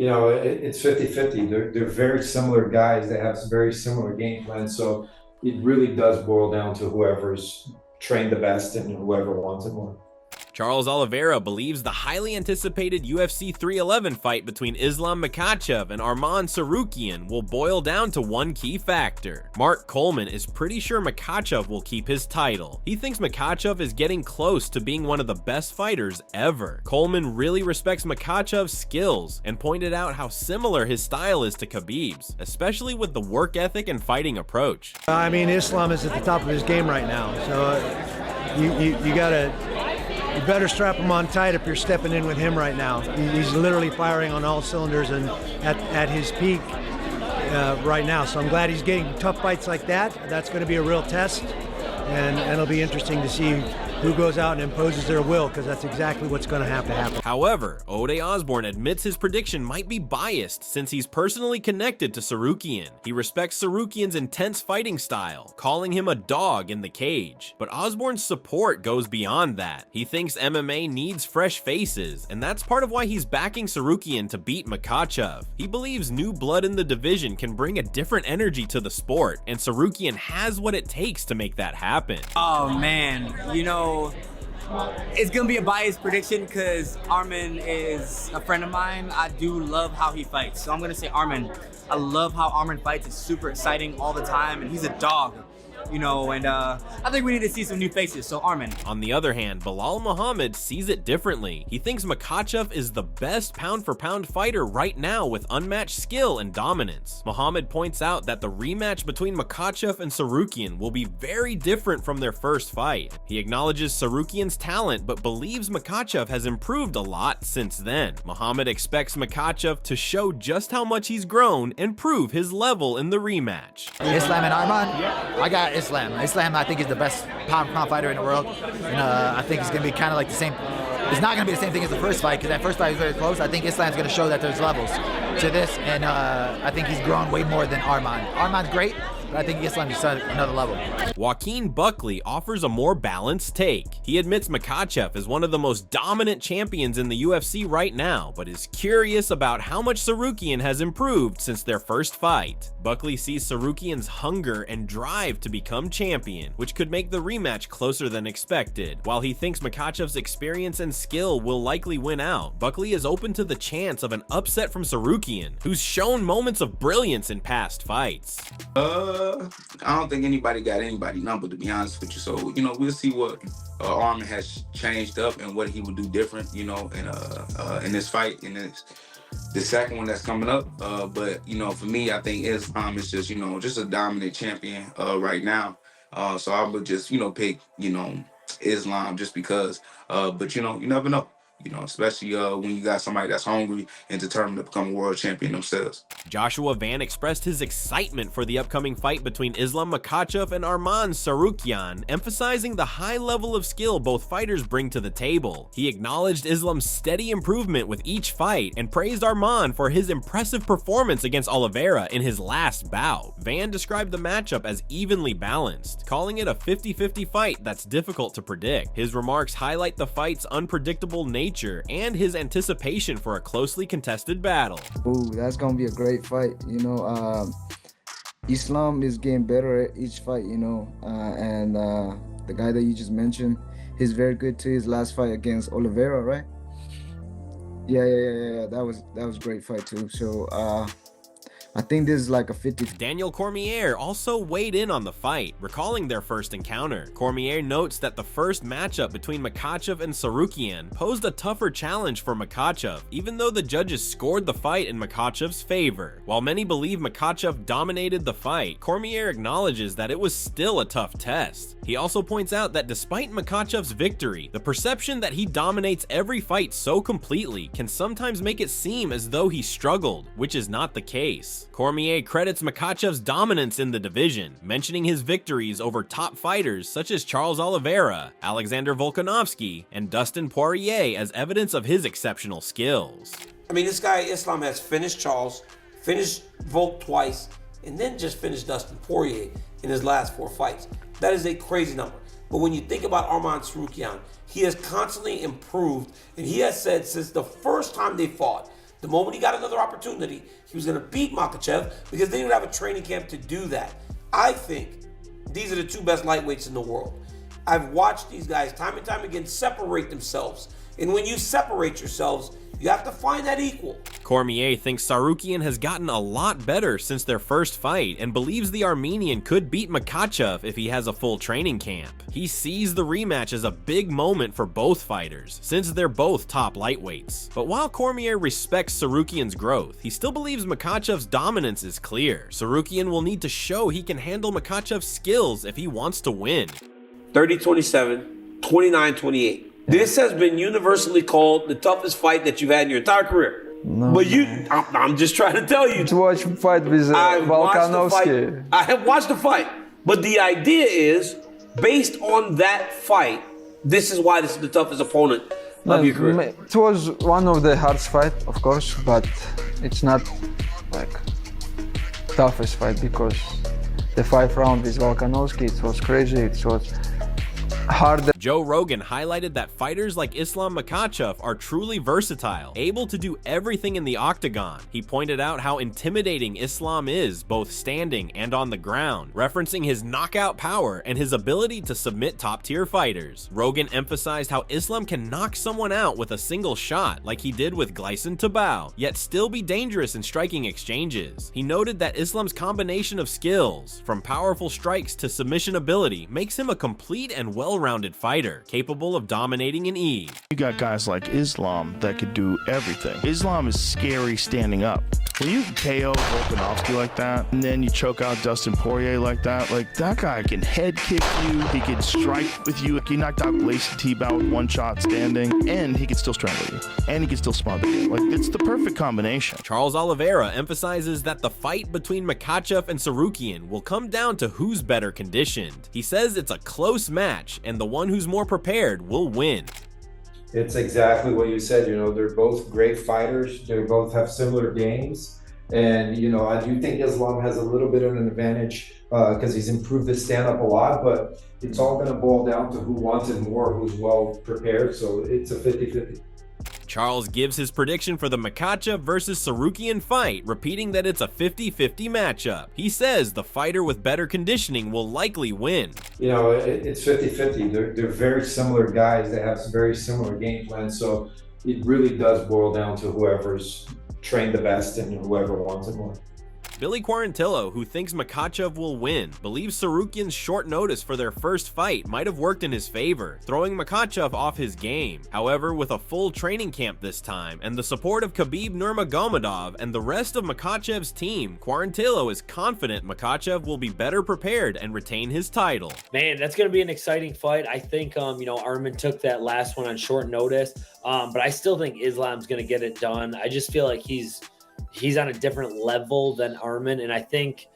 it's 50-50. They're very similar guys. They have very similar game plans. So it really does boil down to whoever's trained the best and whoever wants it more. Charles Oliveira believes the highly anticipated UFC 311 fight between Islam Makhachev and Arman Tsarukyan will boil down to one key factor. Mark Coleman is pretty sure Makhachev will keep his title. He thinks Makhachev is getting close to being one of the best fighters ever. Coleman really respects Makhachev's skills and pointed out how similar his style is to Khabib's, especially with the work ethic and fighting approach. I mean, Islam is at the top of his game right now, so you better strap him on tight if you're stepping in with him right now. He's literally firing on all cylinders and at his peak right now. So I'm glad he's getting tough fights like that. That's going to be a real test, and it'll be interesting to see who goes out and imposes their will, because that's exactly what's going to happen. However, Ode Osborne admits his prediction might be biased since he's personally connected to Tsarukyan. He respects Tsarukyan's intense fighting style, calling him a dog in the cage. But Osborne's support goes beyond that. He thinks MMA needs fresh faces, and that's part of why he's backing Tsarukyan to beat Makhachev. He believes new blood in the division can bring a different energy to the sport, and Tsarukyan has what it takes to make that happen. Oh man, it's gonna be a biased prediction because Arman is a friend of mine. I do love how he fights, so I'm gonna say Arman. I love how Arman fights. It's super exciting all the time, and he's a dog. And I think we need to see some new faces, so Arman. On the other hand, Bilal Muhammad sees it differently. He thinks Makhachev is the best pound-for-pound fighter right now with unmatched skill and dominance. Muhammad points out that the rematch between Makhachev and Tsarukyan will be very different from their first fight. He acknowledges Tsarukyan's talent, but believes Makhachev has improved a lot since then. Muhammad expects Makhachev to show just how much he's grown and prove his level in the rematch. Islam and Arman? I got Islam. Islam, I think, is the best pound-for-pound fighter in the world. And I think it's going to be kind of like the same. It's not going to be the same thing as the first fight, because that first fight was very close. I think Islam's going to show that there's levels to this, and I think he's grown way more than Arman. Arman's great, but I think Islam is another level. Joaquin Buckley offers a more balanced take. He admits Makhachev is one of the most dominant champions in the UFC right now, but is curious about how much Tsarukyan has improved since their first fight. Buckley sees Tsarukyan's hunger and drive to become champion, which could make the rematch closer than expected. While he thinks Makhachev's experience and skill will likely win out, Buckley is open to the chance of an upset from Tsarukyan, who's shown moments of brilliance in past fights. I don't think anybody got anybody number, to be honest with you. So, we'll see what Arman has changed up and what he would do different, in this fight, in the second one that's coming up. But, for me, I think Islam is just, just a dominant champion right now. So I would just, pick, Islam just because. But, you never know. Especially when you got somebody that's hungry and determined to become a world champion themselves. Joshua Van expressed his excitement for the upcoming fight between Islam Makhachev and Arman Tsarukyan, emphasizing the high level of skill both fighters bring to the table. He acknowledged Islam's steady improvement with each fight and praised Arman for his impressive performance against Oliveira in his last bout. Van described the matchup as evenly balanced, calling it a 50-50 fight that's difficult to predict. His remarks highlight the fight's unpredictable nature and his anticipation for a closely contested battle. Ooh, that's gonna be a great fight. Islam is getting better at each fight, and the guy that you just mentioned, he's very good to his last fight against Oliveira, right? Yeah. That was a great fight too. So I think this is like a 50. Daniel Cormier also weighed in on the fight, recalling their first encounter. Cormier notes that the first matchup between Makhachev and Tsarukyan posed a tougher challenge for Makhachev, even though the judges scored the fight in Makhachev's favor. While many believe Makhachev dominated the fight, Cormier acknowledges that it was still a tough test. He also points out that despite Makhachev's victory, the perception that he dominates every fight so completely can sometimes make it seem as though he struggled, which is not the case. Cormier credits Makhachev's dominance in the division, mentioning his victories over top fighters such as Charles Oliveira, Alexander Volkanovski, and Dustin Poirier as evidence of his exceptional skills. I mean, this guy Islam has finished Charles, finished Volk twice, and then just finished Dustin Poirier in his last 4 fights. That is a crazy number. But when you think about Arman Tsarukyan, he has constantly improved, and he has said since the first time they fought The moment he got another opportunity, he was going to beat Makhachev because they didn't have a training camp to do that. I think these are the two best lightweights in the world. I've watched these guys time and time again separate themselves. And when you separate yourselves, you have to find that equal. Cormier thinks Tsarukyan has gotten a lot better since their first fight and believes the Armenian could beat Makhachev if he has a full training camp. He sees the rematch as a big moment for both fighters, since they're both top lightweights. But while Cormier respects Tsarukyan's growth, he still believes Makhachev's dominance is clear. Tsarukyan will need to show he can handle Makhachev's skills if he wants to win. 30-27, 29-28. This has been universally called the toughest fight that you've had in your entire career. No, but I'm just trying to tell you. To watch fight with Volkanovski. I have watched the fight. But the idea is, based on that fight, this is why this is the toughest opponent of your career. It was one of the hardest fight, of course, but it's not like toughest fight because the 5th round with Volkanovski, it was crazy, it was hard. Joe Rogan highlighted that fighters like Islam Makhachev are truly versatile, able to do everything in the octagon. He pointed out how intimidating Islam is, both standing and on the ground, referencing his knockout power and his ability to submit top-tier fighters. Rogan emphasized how Islam can knock someone out with a single shot, like he did with Gleison Tibau, yet still be dangerous in striking exchanges. He noted that Islam's combination of skills, from powerful strikes to submission ability, makes him a complete and well-rounded fighter, capable of dominating in ease. You got guys like Islam that could do everything. Islam is scary standing up. When you KO Volkanovski like that, and then you choke out Dustin Poirier like that guy can head kick you, he can strike with you. He knocked out Gleison Tibau with one shot standing, and he can still strangle you, and he can still smother you. Like, it's the perfect combination. Charles Oliveira emphasizes that the fight between Makhachev and Tsarukyan will come down to who's better conditioned. He says it's a close match, and the one who's more prepared will win. It's exactly what you said. They're both great fighters. They both have similar games. And, I do think Islam has a little bit of an advantage because he's improved his stand-up a lot, but it's all going to boil down to who wants it more, who's well prepared. So it's a 50-50. Charles gives his prediction for the Makhachev versus Tsarukyan fight, repeating that it's a 50-50 matchup. He says the fighter with better conditioning will likely win. It's 50-50. They're very similar guys. They have very similar game plans. So it really does boil down to whoever's trained the best and whoever wants it more. Billy Quarantillo, who thinks Makhachev will win, believes Tsarukyan's short notice for their first fight might have worked in his favor, throwing Makhachev off his game. However, with a full training camp this time and the support of Khabib Nurmagomedov and the rest of Makhachev's team, Quarantillo is confident Makhachev will be better prepared and retain his title. Man, that's going to be an exciting fight. I think, Arman took that last one on short notice, but I still think Islam's going to get it done. I just feel like he's on a different level than Arman. And I think,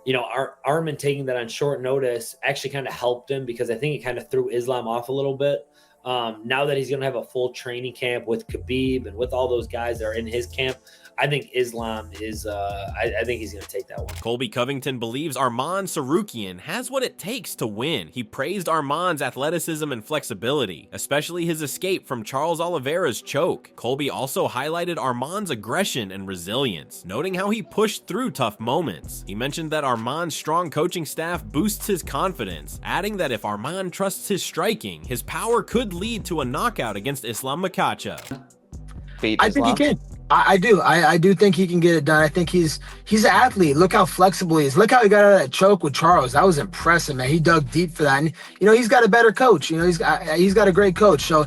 Arman taking that on short notice actually kind of helped him because I think it kind of threw Islam off a little bit. Now that he's going to have a full training camp with Khabib and with all those guys that are in his camp, I think Islam is, I think he's going to take that one. Colby Covington believes Arman Tsarukyan has what it takes to win. He praised Arman's athleticism and flexibility, especially his escape from Charles Oliveira's choke. Colby also highlighted Arman's aggression and resilience, noting how he pushed through tough moments. He mentioned that Arman's strong coaching staff boosts his confidence, adding that if Arman trusts his striking, his power could lead to a knockout against Islam Makhachev. I think he can. I do. I do think he can get it done. I think he's an athlete. Look how flexible he is. Look how he got out of that choke with Charles. That was impressive, man. He dug deep for that. And, he's got a better coach. He's got a great coach. So,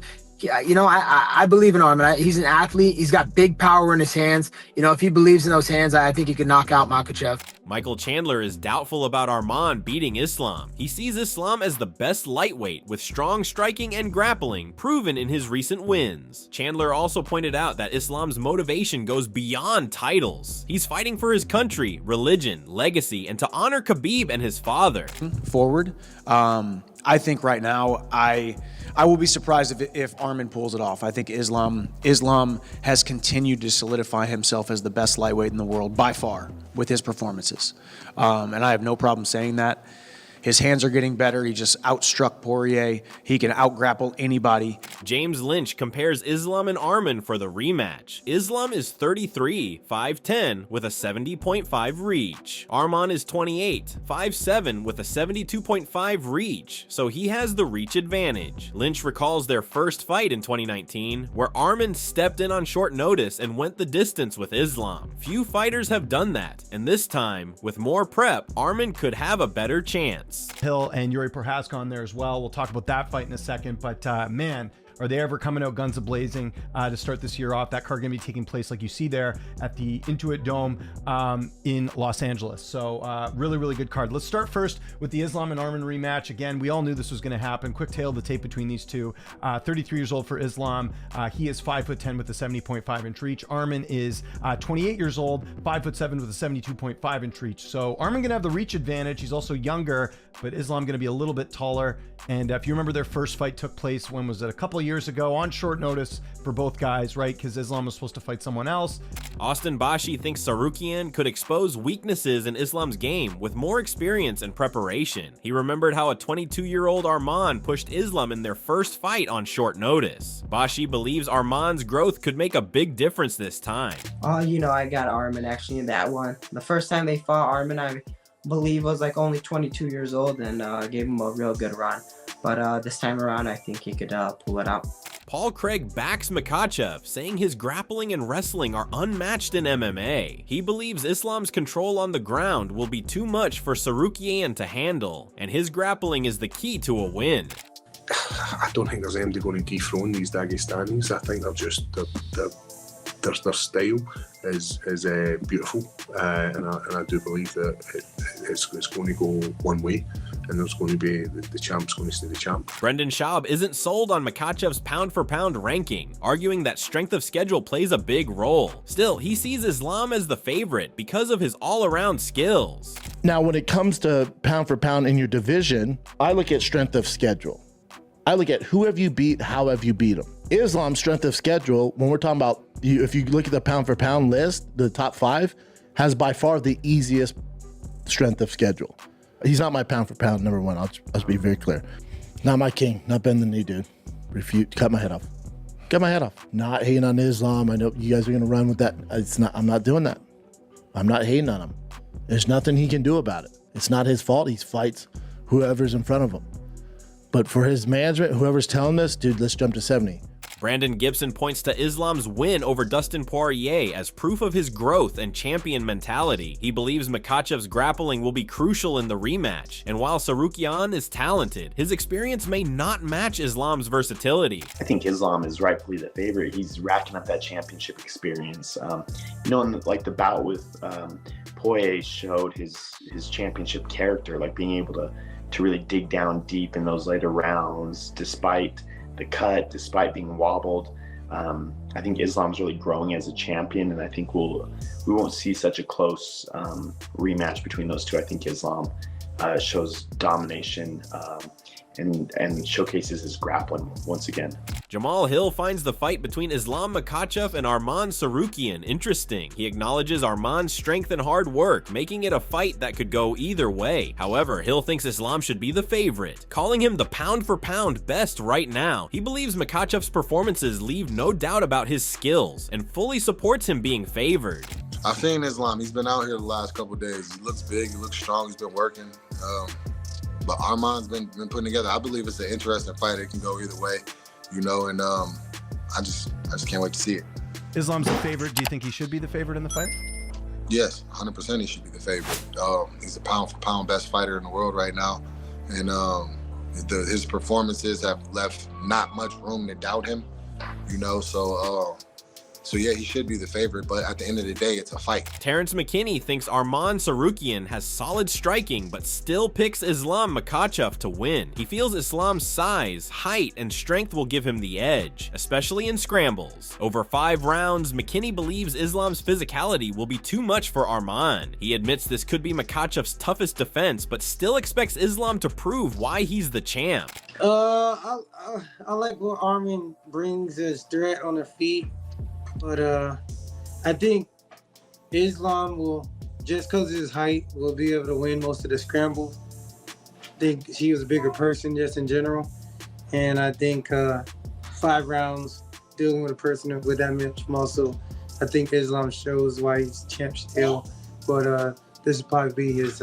I believe in Arman. He's an athlete. He's got big power in his hands. If he believes in those hands, I think he could knock out Makhachev. Michael Chandler is doubtful about Arman beating Islam. He sees Islam as the best lightweight with strong striking and grappling proven in his recent wins. Chandler also pointed out that Islam's motivation goes beyond titles. He's fighting for his country, religion, legacy, and to honor Khabib and his father. Forward, I think right now I will be surprised if Arman pulls it off. I think Islam has continued to solidify himself as the best lightweight in the world by far with his performances. And I have no problem saying that. His hands are getting better. He just outstruck Poirier. He can outgrapple anybody. James Lynch compares Islam and Arman for the rematch. Islam is 33, 5'10", with a 70.5 reach. Arman is 28, 5'7", with a 72.5 reach, so he has the reach advantage. Lynch recalls their first fight in 2019, where Arman stepped in on short notice and went the distance with Islam. Few fighters have done that, and this time, with more prep, Arman could have a better chance. Hill and Yuri Prochazka on there as well. We'll talk about that fight in a second, but man, are they ever coming out guns a-blazing to start this year off? That card going to be taking place, like you see there, at the Intuit Dome in Los Angeles. So really, really good card. Let's start first with the Islam and Arman rematch. Again, we all knew this was going to happen. Quick tail of the tape between these two. 33 years old for Islam. He is 5'10" with a 70.5 inch reach. Arman is 28 years old, 5'7" with a 72.5 inch reach. So Arman going to have the reach advantage. He's also younger, but Islam going to be a little bit taller. And if you remember, their first fight took place, when was it? A couple of years ago, on short notice for both guys, right? Because Islam was supposed to fight someone else. Austin Bashi thinks Tsarukyan could expose weaknesses in Islam's game with more experience and preparation. He remembered how a 22-year-old Arman pushed Islam in their first fight on short notice. Bashi believes Arman's growth could make a big difference this time. You know, I got Arman actually in that one. The first time they fought, Arman, I believe, was like only 22 years old, and gave him a real good run. But this time around, I think he could pull it out. Paul Craig backs Makhachev, saying his grappling and wrestling are unmatched in MMA. He believes Islam's control on the ground will be too much for Tsarukyan to handle, and his grappling is the key to a win. I don't think there's anybody going to dethrone these Dagestanis. I think they're just their style is beautiful, and I do believe that it's going to go one way, and there's going to be the champ's going to stay the champ. Brendan Schaub isn't sold on Makhachev's pound-for-pound ranking, arguing that strength of schedule plays a big role. Still, he sees Islam as the favorite because of his all-around skills. Now, when it comes to pound for pound in your division, I look at strength of schedule. I look at who have you beat, how have you beat them. Islam's strength of schedule, when we're talking about, if you look at the pound for pound list, the top 5 has by far the easiest strength of schedule. He's not my pound for pound number 1. I'll be very clear. Not my king, not bend the knee, dude. Refute, cut my head off. Cut my head off. Not hating on Islam. I know you guys are gonna run with that. I'm not doing that. I'm not hating on him. There's nothing he can do about it. It's not his fault. He fights whoever's in front of him. But for his management, whoever's telling this, dude, let's jump to 70. Brandon Gibson points to Islam's win over Dustin Poirier as proof of his growth and champion mentality. He believes Makhachev's grappling will be crucial in the rematch, and while Tsarukyan is talented, his experience may not match Islam's versatility. I think Islam is rightfully the favorite. He's racking up that championship experience. In the bout with Poirier showed his championship character, like being able to really dig down deep in those later rounds, despite the cut, despite being wobbled. I think Islam's really growing as a champion, and I think we won't see such a close rematch between those two. I think Islam shows domination and showcases his grappling once again. Jamal Hill finds the fight between Islam Makhachev and Arman Tsarukyan interesting. He acknowledges Arman's strength and hard work, making it a fight that could go either way. However, Hill thinks Islam should be the favorite, calling him the pound-for-pound best right now. He believes Makhachev's performances leave no doubt about his skills, and fully supports him being favored. I've seen Islam. He's been out here the last couple of days. He looks big, he looks strong, he's been working. But Arman's been putting together. I believe it's an interesting fight. It can go either way, and I just can't wait to see it. Islam's the favorite. Do you think he should be the favorite in the fight? Yes, 100% he should be the favorite. He's a pound-for-pound best fighter in the world right now, and his performances have left not much room to doubt him. So yeah, he should be the favorite, but at the end of the day, it's a fight. Terrence McKinney thinks Arman Tsarukyan has solid striking, but still picks Islam Makhachev to win. He feels Islam's size, height, and strength will give him the edge, especially in scrambles. Over 5 rounds, McKinney believes Islam's physicality will be too much for Arman. He admits this could be Makhachev's toughest defense, but still expects Islam to prove why he's the champ. I like what Arman brings as threat on the feet. But I think Islam will, just because of his height, will be able to win most of the scrambles. think she was a bigger person just in general. And I think 5 rounds dealing with a person with that much muscle, I think Islam shows why he's champ still. But this would probably be his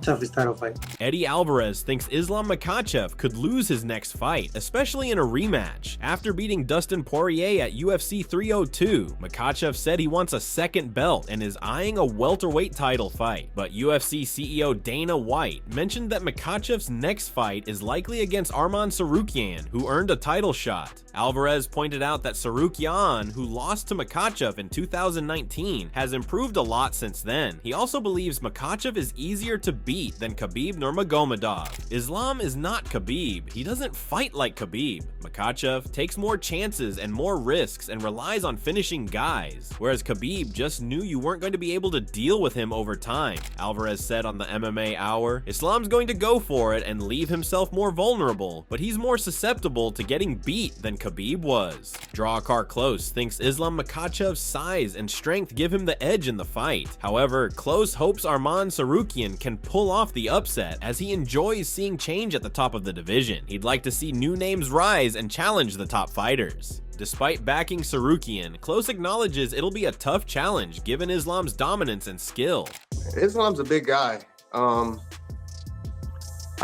toughest title fight. Eddie Alvarez thinks Islam Makhachev could lose his next fight, especially in a rematch. After beating Dustin Poirier at UFC 302, Makhachev said he wants a second belt and is eyeing a welterweight title fight. But UFC CEO Dana White mentioned that Makhachev's next fight is likely against Arman Tsarukyan, who earned a title shot. Alvarez pointed out that Tsarukyan, who lost to Makhachev in 2019, has improved a lot since then. He also believes Makhachev is easier to beat than Khabib Nurmagomedov. Islam is not Khabib. He doesn't fight like Khabib. Makhachev takes more chances and more risks and relies on finishing guys, whereas Khabib just knew you weren't going to be able to deal with him over time. Alvarez said on the MMA Hour, Islam's going to go for it and leave himself more vulnerable, but he's more susceptible to getting beat than Khabib was. Draw a Car Close thinks Islam Makhachev's size and strength give him the edge in the fight. However, Close hopes Arman Tsarukyan can pull off the upset as he enjoys seeing change at the top of the division. He'd like to see new names rise and challenge the top fighters. Despite backing Tsarukyan, Close acknowledges it'll be a tough challenge given Islam's dominance and skill. Islam's a big guy. I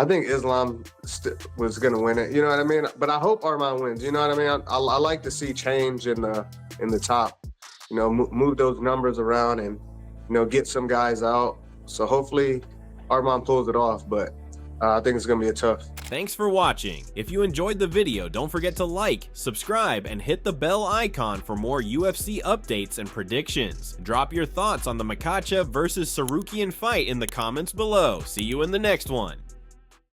think Islam was going to win it, you know what I mean? But I hope Arman wins, you know what I mean? I like to see change in the top, you know, move those numbers around and, you know, get some guys out. So hopefully Arman pulls it off, but I think it's going to be a tough. Thanks for watching. If you enjoyed the video, don't forget to like, subscribe, and hit the bell icon for more UFC updates and predictions. Drop your thoughts on the Makhachev versus Tsarukyan fight in the comments below. See you in the next one.